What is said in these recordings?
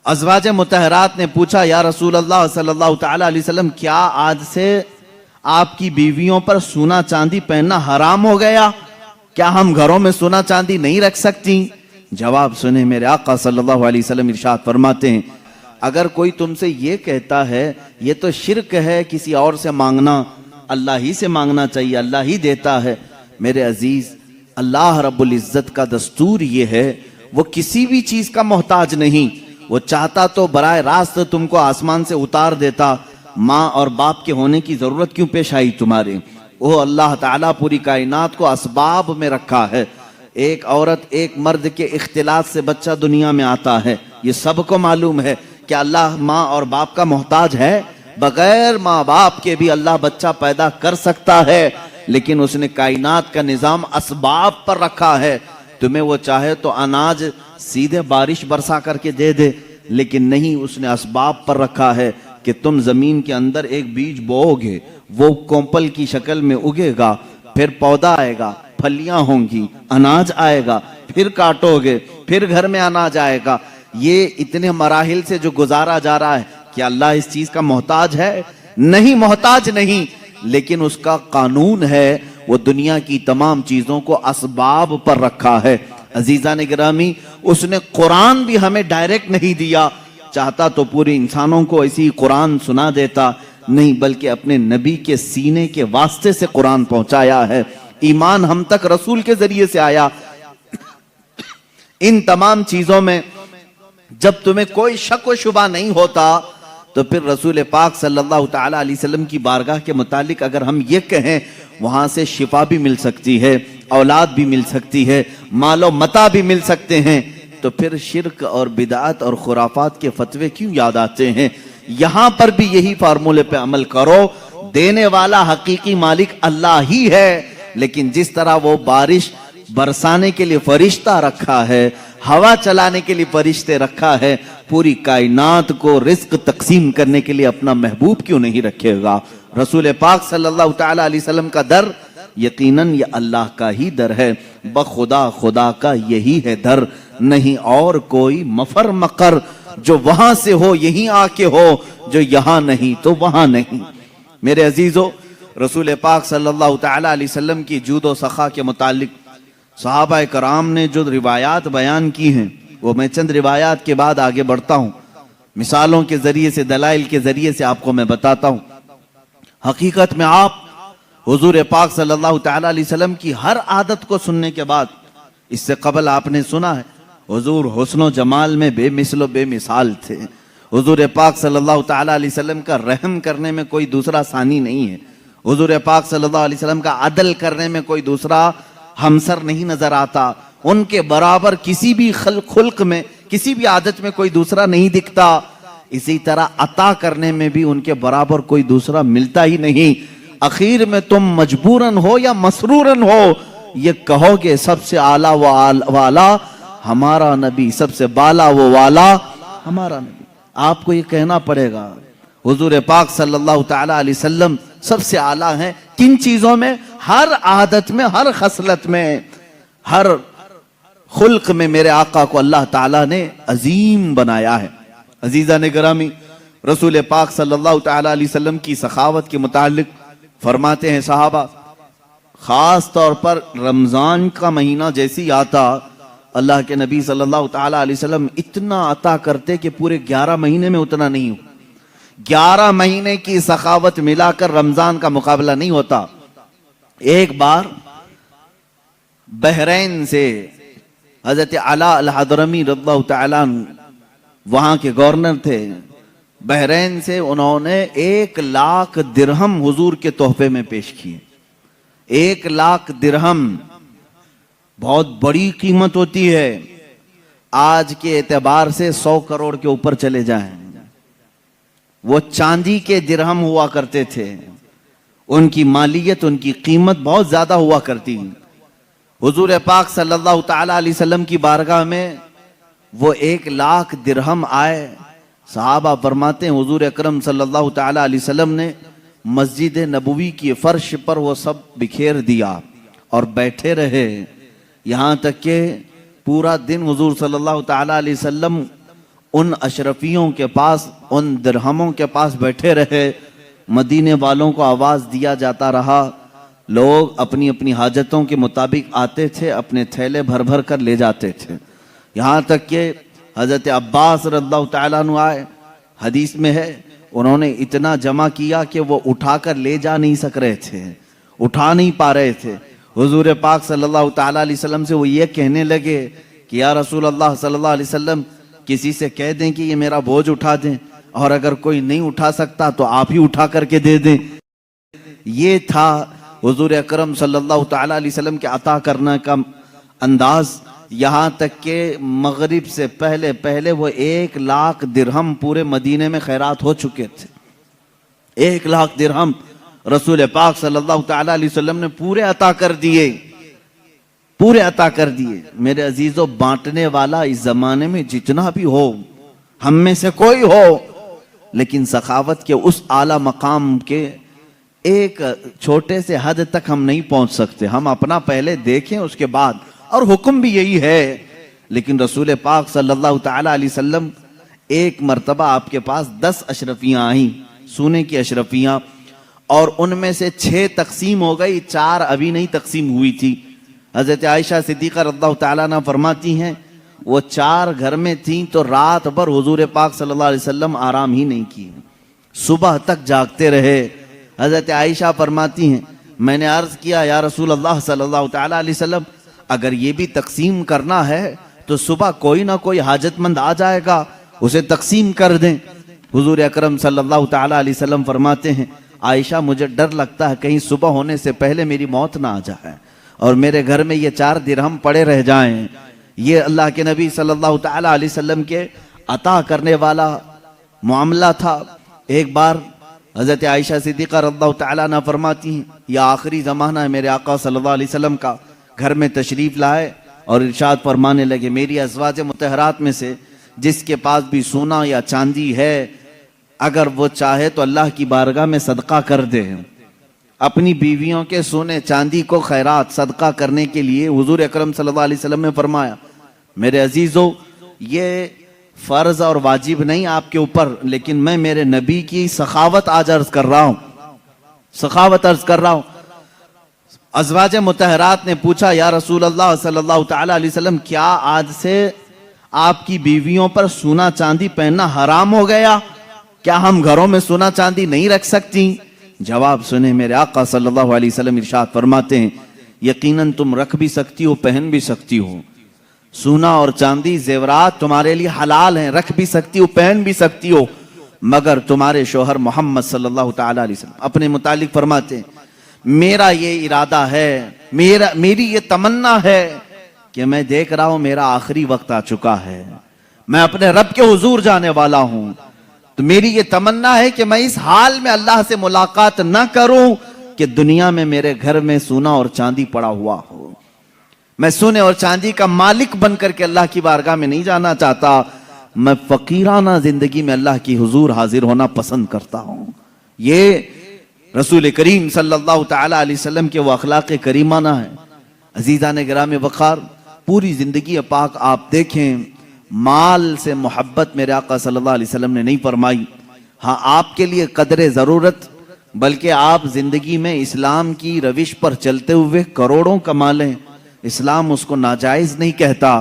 ازواج مطہرات نے پوچھا یا رسول اللہ صلی اللہ تعالی علیہ وسلم کیا آج سے آپ کی بیویوں پر سونا چاندی پہننا حرام ہو گیا؟ کیا ہم گھروں میں سونا چاندی نہیں رکھ سکتی؟ جواب سنیں، میرے آقا صلی اللہ علیہ وسلم ارشاد فرماتے ہیں اگر کوئی تم سے یہ کہتا ہے یہ تو شرک ہے کسی اور سے مانگنا، اللہ ہی سے مانگنا چاہیے، اللہ ہی دیتا ہے۔ میرے عزیز، اللہ رب العزت کا دستور یہ ہے وہ کسی بھی چیز کا محتاج نہیں، وہ چاہتا تو براہ راست تم کو آسمان سے اتار دیتا، ماں اور باپ کے ہونے کی ضرورت کیوں پیش آئی تمہارے؟ وہ اللہ تعالیٰ پوری کائنات کو اسباب میں رکھا ہے۔ ایک عورت ایک مرد کے اختلاط سے بچہ دنیا میں آتا ہے، یہ سب کو معلوم ہے کہ اللہ ماں اور باپ کا محتاج ہے، بغیر ماں باپ کے بھی اللہ بچہ پیدا کر سکتا ہے، لیکن اس نے کائنات کا نظام اسباب پر رکھا ہے۔ تمہیں وہ چاہے تو اناج سیدھے بارش برسا کر کے دے دے، لیکن نہیں، اس نے اسباب پر رکھا ہے کہ تم زمین کے اندر ایک بیج بوؤ گے، وہ کومپل کی شکل میں اگے گا، پھر پودا آئے گا، پھلیاں ہوں گی، اناج آئے گا، پھر کاٹو گے، پھر گھر میں اناج آئے گا۔ یہ اتنے مراحل سے جو گزارا جا رہا ہے، کیا اللہ اس چیز کا محتاج ہے؟ نہیں، محتاج نہیں، لیکن اس کا قانون ہے وہ دنیا کی تمام چیزوں کو اسباب پر رکھا ہے۔ عزیزان گرامی، اس نے قرآن بھی ہمیں ڈائریکٹ نہیں دیا، چاہتا تو پورے انسانوں کو ایسی قرآن سنا دیتا، نہیں، بلکہ اپنے نبی کے سینے کے واسطے سے قرآن پہنچایا ہے۔ ایمان ہم تک رسول کے ذریعے سے آیا۔ ان تمام چیزوں میں جب تمہیں کوئی شک و شبہ نہیں ہوتا تو پھر رسول پاک صلی اللہ تعالی علیہ وسلم کی بارگاہ کے متعلق اگر ہم یہ کہیں وہاں سے شفا بھی مل سکتی ہے، اولاد بھی مل سکتی ہے، مال و متاع بھی مل سکتے ہیں، تو پھر شرک اور بدعت اور خرافات کے فتوے کیوں یاد آتے ہیں؟ یہاں پر بھی یہی فارمولے پہ عمل کرو، دینے والا حقیقی مالک اللہ ہی ہے، لیکن جس طرح وہ بارش برسانے کے لیے فرشتہ رکھا ہے، ہوا چلانے کے لیے فرشتے رکھا ہے، پوری کائنات کو رزق تقسیم کرنے کے لیے اپنا محبوب کیوں نہیں رکھے گا؟ رسول پاک صلی اللہ تعالی علیہ وسلم کا در یقیناً یہ اللہ کا ہی در ہے، بخدا خدا کا یہی ہے در، نہیں اور کوئی مفر مقر جو وہاں سے ہو یہیں آ کے ہو، جو یہاں نہیں تو وہاں نہیں۔ میرے عزیزو، رسول پاک صلی اللہ تعالی علیہ وسلم کی جود و سخا کے متعلق صحابہ کرام نے جو روایات بیان کی ہیں، وہ میں چند روایات کے بعد آگے بڑھتا ہوں، مثالوں کے ذریعے سے، دلائل کے ذریعے سے آپ کو میں بتاتا ہوں۔ حقیقت میں آپ حضور پاک صلی اللہ تعالی علیہ وسلم کی ہر عادت کو سننے کے بعد، اس سے قبل آپ نے سنا ہے حضور حسن و جمال میں بے مثل و بے مثال تھے، حضور پاک صلی اللہ تعالی علیہ وسلم کا رحم کرنے میں کوئی دوسرا ثانی نہیں ہے، حضور پاک صلی اللہ علیہ وسلم کا عدل کرنے میں کوئی دوسرا ہمسر نہیں نظر آتا، ان کے برابر کسی بھی خلق میں، کسی بھی عادت میں کوئی دوسرا نہیں دکھتا، اسی طرح عطا کرنے میں بھی ان کے برابر کوئی دوسرا ملتا ہی نہیں۔ اخیر میں تم مجبوراً ہو یا مسرورن ہو یہ کہو گے سب سے اعلیٰ و والا ہمارا نبی، سب سے بالا و والا ہمارا نبی۔ آپ کو یہ کہنا پڑے گا حضور پاک صلی اللہ تعالی علیہ وسلم سب سے اعلیٰ ہیں، کن چیزوں میں؟ ہر عادت میں، ہر خصلت میں، ہر خلق میں میرے آقا کو اللہ تعالیٰ نے عظیم بنایا ہے۔ عزیزان گرامی، رسول پاک صلی اللہ تعالی علیہ وسلم کی سخاوت کے متعلق فرماتے ہیں صحابہ، خاص طور پر رمضان کا مہینہ جیسی آتا، اللہ کے نبی صلی اللہ تعالی علیہ وسلم اتنا عطا کرتے کہ پورے 11 مہینے میں اتنا نہیں ہو۔ 11 مہینے کی سخاوت ملا کر رمضان کا مقابلہ نہیں ہوتا۔ ایک بار بحرین سے حضرت علاء الحضرمی رضی اللہ تعالیٰ وہاں کے گورنر تھے، بحرین سے انہوں نے 1,00,000 درہم حضور کے تحفے میں پیش کیے۔ 1,00,000 درہم بہت بڑی قیمت ہوتی ہے، آج کے اعتبار سے 100 کروڑ کے اوپر چلے جائیں۔ وہ چاندی کے درہم ہوا کرتے تھے، ان کی مالیت، ان کی قیمت بہت زیادہ ہوا کرتی۔ حضور پاک صلی اللہ تعالی علیہ وسلم کی بارگاہ میں وہ 1,00,000 درہم آئے۔ صحابہ فرماتے ہیں حضور اکرم صلی اللہ تعالی علیہ وسلم نے مسجد نبوی کی فرش پر وہ سب بکھیر دیا اور بیٹھے رہے، یہاں تک کہ پورا دن حضور صلی اللہ تعالی علیہ وسلم ان اشرفیوں کے پاس، ان درہموں کے پاس بیٹھے رہے، مدینے والوں کو آواز دیا جاتا رہا، لوگ اپنی اپنی حاجتوں کے مطابق آتے تھے، اپنے تھیلے بھر بھر کر لے جاتے تھے، یہاں تک کہ حضرت عباس رضی اللہ تعالیٰ عنہ آئے، حدیث میں ہے انہوں نے اتنا جمع کیا کہ وہ اٹھا کر لے جا نہیں سک رہے تھے، اٹھا نہیں پا رہے تھے۔ حضور پاک صلی اللہ تعالیٰ علیہ وسلم سے وہ یہ کہنے لگے کہ یا رسول اللہ صلی اللہ علیہ وسلم، کسی سے کہہ دیں کہ یہ میرا بوجھ اٹھا دیں، اور اگر کوئی نہیں اٹھا سکتا تو آپ ہی اٹھا کر کے دے دیں۔ یہ تھا حضور اکرم صلی اللہ تعالیٰ علیہ وسلم کے عطا کرنے کا انداز، یہاں تک کہ مغرب سے پہلے وہ 1,00,000 درہم پورے مدینے میں خیرات ہو چکے تھے۔ 1,00,000 درہم رسول پاک صلی اللہ تعالیٰ علیہ وسلم نے پورے عطا کر دیے، پورے عطا کر دیے۔ میرے عزیزو، بانٹنے والا اس زمانے میں جتنا بھی ہو، ہم میں سے کوئی ہو، لیکن سخاوت کے اس اعلیٰ مقام کے ایک چھوٹے سے حد تک ہم نہیں پہنچ سکتے۔ ہم اپنا پہلے دیکھیں، اس کے بعد، اور حکم بھی یہی ہے۔ لیکن رسول پاک صلی اللہ تعالیٰ علیہ وسلم، ایک مرتبہ آپ کے پاس 10 اشرفیاں آئیں، سونے کی اشرفیاں، اور ان میں سے 6 تقسیم ہو گئی، 4 ابھی نہیں تقسیم ہوئی تھی۔ حضرت عائشہ صدیقہ رضی اللہ تعالیٰ عنہ فرماتی ہیں وہ 4 گھر میں تھیں تو رات بھر حضور پاک صلی اللہ علیہ وسلم آرام ہی نہیں کیے، صبح تک جاگتے رہے۔ حضرت عائشہ فرماتی ہیں میں نے عرض کیا یا رسول اللہ صلی اللہ تعالیٰ علیہ وسلم، اگر یہ بھی تقسیم کرنا ہے تو صبح کوئی نہ کوئی حاجت مند آ جائے گا، اسے تقسیم کر دیں۔ حضور اکرم صلی اللہ تعالیٰ علیہ وسلم فرماتے ہیں عائشہ مجھے ڈر لگتا ہے کہیں صبح ہونے سے پہلے میری موت نہ آ جائے اور میرے گھر میں یہ 4 درہم پڑے رہ جائیں۔ یہ اللہ کے نبی صلی اللہ تعالیٰ علیہ وسلم کے عطا کرنے والا معاملہ تھا۔ ایک بار حضرت عائشہ صدیقہ رضی اللہ تعالیٰ عنہ فرماتی ہیں یہ آخری زمانہ ہے میرے آقا صلی اللہ علیہ وسلم کا، گھر میں تشریف لائے اور ارشاد فرمانے لگے میری ازواج مطہرات میں سے جس کے پاس بھی سونا یا چاندی ہے، اگر وہ چاہے تو اللہ کی بارگاہ میں صدقہ کر دے۔ اپنی بیویوں کے سونے چاندی کو خیرات صدقہ کرنے کے لیے حضور اکرم صلی اللہ علیہ وسلم نے فرمایا میرے عزیزو، یہ فرض اور واجب نہیں آپ کے اوپر، لیکن میں میرے نبی کی سخاوت آج عرض کر رہا ہوں، سخاوت عرض کر رہا ہوں۔ ازواج مطہرات نے پوچھا یا رسول اللہ صلی اللہ تعالیٰ علیہ وسلم، کیا آج سے آپ کی بیویوں پر سونا چاندی پہننا حرام ہو گیا؟ کیا ہم گھروں میں سونا چاندی نہیں رکھ سکتی؟ جواب سنیں، میرے آقا صلی اللہ علیہ وسلم ارشاد فرماتے ہیں یقیناً تم رکھ بھی سکتی ہو، پہن بھی سکتی ہو، سونا اور چاندی زیورات تمہارے لیے حلال ہیں، رکھ بھی سکتی ہو، پہن بھی سکتی ہو، مگر تمہارے شوہر محمد صلی اللہ تعالیٰ علیہ وسلم اپنے متعلق فرماتے ہیں میرا یہ ارادہ ہے، میری یہ تمنا ہے کہ میں دیکھ رہا ہوں میرا آخری وقت آ چکا ہے، میں اپنے رب کے حضور جانے والا ہوں، تو میری یہ تمنا ہے کہ میں اس حال میں اللہ سے ملاقات نہ کروں کہ دنیا میں میرے گھر میں سونا اور چاندی پڑا ہوا ہو۔ میں سونے اور چاندی کا مالک بن کر کے اللہ کی بارگاہ میں نہیں جانا چاہتا، میں فقیرانہ زندگی میں اللہ کی حضور حاضر ہونا پسند کرتا ہوں۔ یہ رسول کریم صلی اللہ تعالیٰ علیہ وسلم کے وہ اخلاق کریمانہ ہیں۔ عزیزان گرام وقار، پوری زندگی پاک آپ دیکھیں، مال سے محبت میرے آقا صلی اللہ علیہ وسلم نے نہیں فرمائی۔ ہاں آپ کے لیے قدر ضرورت، بلکہ آپ زندگی میں اسلام کی روش پر چلتے ہوئے کروڑوں کما لیں، اسلام اس کو ناجائز نہیں کہتا،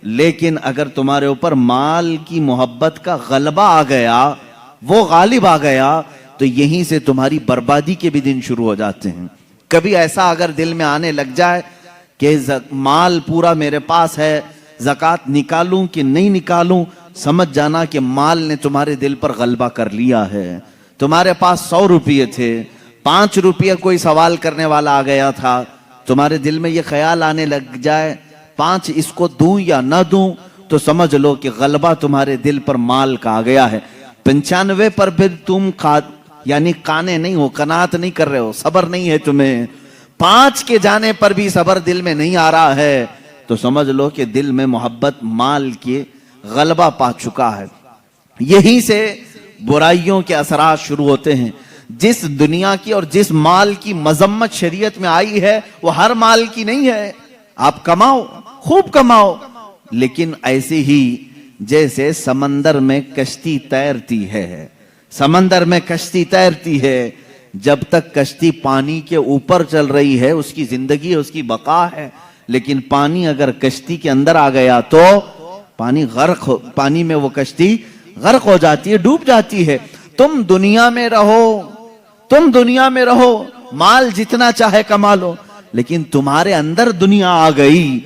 لیکن اگر تمہارے اوپر مال کی محبت کا غلبہ آ گیا، وہ غالب آ گیا، تو یہیں سے تمہاری بربادی کے بھی دن شروع ہو جاتے ہیں۔ کبھی ایسا اگر دل میں آنے لگ جائے کہ مال پورا میرے پاس ہے، زکوٰۃ نکالوں کہ نہیں نکالوں، سمجھ جانا کہ مال نے تمہارے دل پر غلبہ کر لیا ہے۔ تمہارے پاس 100 روپے تھے، 5 روپے کوئی سوال کرنے والا آ گیا تھا، تمہارے دل میں یہ خیال آنے لگ جائے 5 اس کو دوں یا نہ دوں، تو سمجھ لو کہ غلبہ تمہارے دل پر مال کا آ گیا ہے۔ 95 پر پھر تم یعنی کانے نہیں ہو، قناعت نہیں کر رہے ہو، صبر نہیں ہے تمہیں، 5 کے جانے پر بھی صبر دل میں نہیں آ رہا ہے، تو سمجھ لو کہ دل میں محبت مال کے غلبہ پا چکا ہے۔ یہیں سے برائیوں کے اثرات شروع ہوتے ہیں۔ جس دنیا کی اور جس مال کی مذمت شریعت میں آئی ہے وہ ہر مال کی نہیں ہے۔ آپ کماؤ، خوب کماؤ، لیکن ایسے ہی جیسے سمندر میں کشتی تیرتی ہے، سمندر میں کشتی تیرتی ہے، جب تک کشتی پانی کے اوپر چل رہی ہے اس کی زندگی ہے، اس کی بقا ہے، لیکن پانی اگر کشتی کے اندر آ گیا تو پانی میں وہ کشتی غرق ہو جاتی ہے، ڈوب جاتی ہے۔ تم دنیا میں رہو، تم دنیا میں رہو، مال جتنا چاہے کما لو، لیکن تمہارے اندر دنیا آ گئی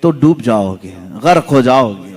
تو ڈوب جاؤ گے، غرق ہو جاؤ گے۔